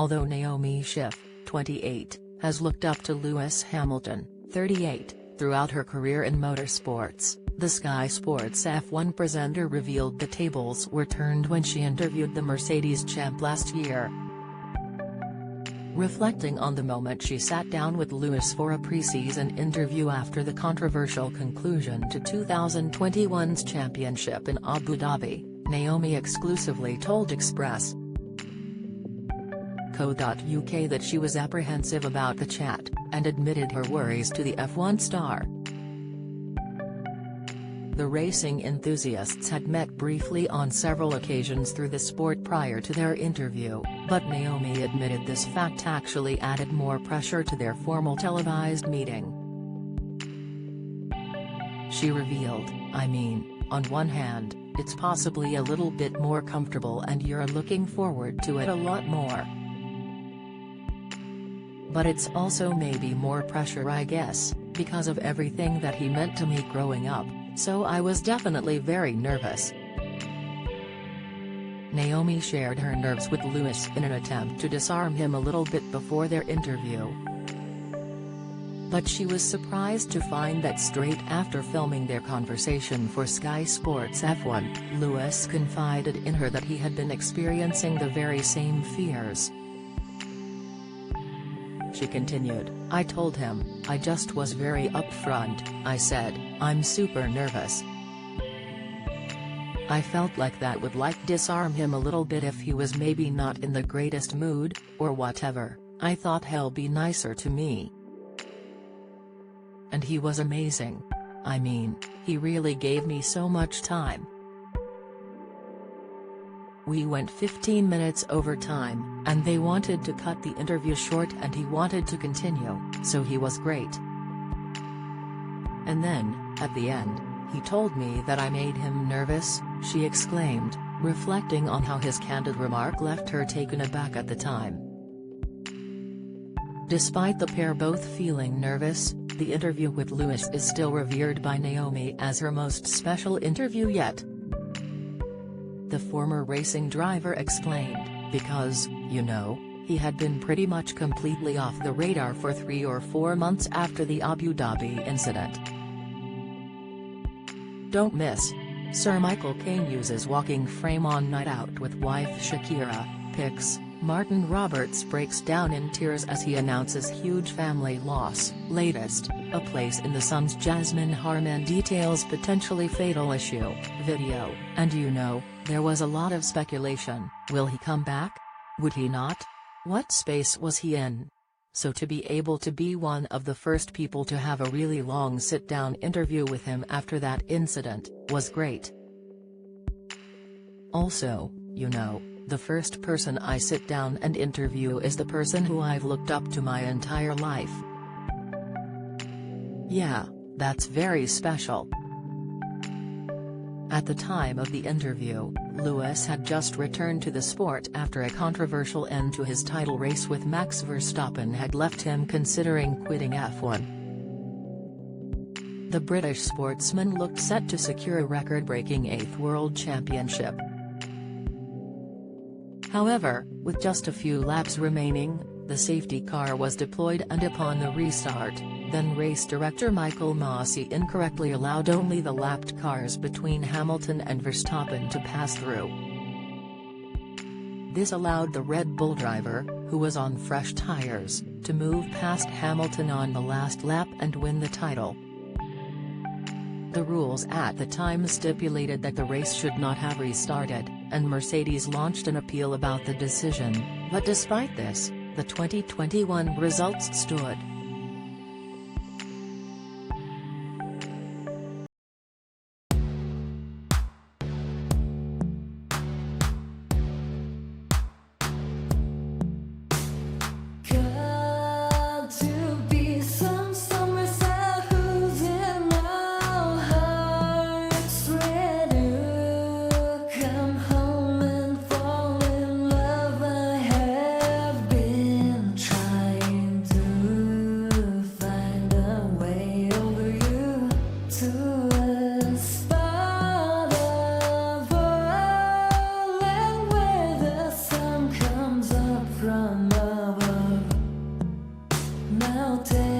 Although Naomi Schiff, 28, has looked up to Lewis Hamilton, 38, throughout her career in motorsports, the Sky Sports F1 presenter revealed the tables were turned when she interviewed the Mercedes champ last year. Reflecting on the moment she sat down with Lewis for a pre-season interview after the controversial conclusion to 2021's championship in Abu Dhabi, Naomi exclusively told Express.co.uk that she was apprehensive about the chat, and admitted her worries to the F1 star. The racing enthusiasts had met briefly on several occasions through the sport prior to their interview, but Naomi admitted this fact actually added more pressure to their formal televised meeting. She revealed, "I mean, on one hand, it's possibly a little bit more comfortable and you're looking forward to it a lot more. But it's also maybe more pressure, I guess, because of everything that he meant to me growing up. So I was definitely very nervous." Naomi shared her nerves with Lewis in an attempt to disarm him a little bit before their interview. But she was surprised to find that straight after filming their conversation for Sky Sports F1, Lewis confided in her that he had been experiencing the very same fears. She continued, "I told him, I just was very upfront. I said, I'm super nervous. I felt like that would disarm him a little bit if he was maybe not in the greatest mood, or whatever. I thought he'll be nicer to me. And he was amazing. I mean, he really gave me so much time. We went 15 minutes over time, and they wanted to cut the interview short and he wanted to continue, so he was great. And then, at the end, he told me that I made him nervous," she exclaimed, reflecting on how his candid remark left her taken aback at the time. Despite the pair both feeling nervous, the interview with Lewis is still revered by Naomi as her most special interview yet. The former racing driver explained, because, he had been pretty much completely off the radar for 3 or 4 months after the Abu Dhabi incident. Don't miss. Sir Michael Caine uses walking frame on night out with wife Shakira, pics. Martin Roberts breaks down in tears as he announces huge family loss. Latest, a place in the Sun's Jasmine Harman details potentially fatal issue, video, and there was a lot of speculation. Will he come back? Would he not? What space was he in? So to be able to be one of the first people to have a really long sit-down interview with him after that incident, was great. Also, the first person I sit down and interview is the person who I've looked up to my entire life. Yeah, that's very special." At the time of the interview, Lewis had just returned to the sport after a controversial end to his title race with Max Verstappen had left him considering quitting F1. The British sportsman looked set to secure a record-breaking 8th World Championship. However, with just a few laps remaining, the safety car was deployed and upon the restart, then race director Michael Masi incorrectly allowed only the lapped cars between Hamilton and Verstappen to pass through. This allowed the Red Bull driver, who was on fresh tires, to move past Hamilton on the last lap and win the title. The rules at the time stipulated that the race should not have restarted, and Mercedes launched an appeal about the decision, but despite this, the 2021 results stood. Trying to Now take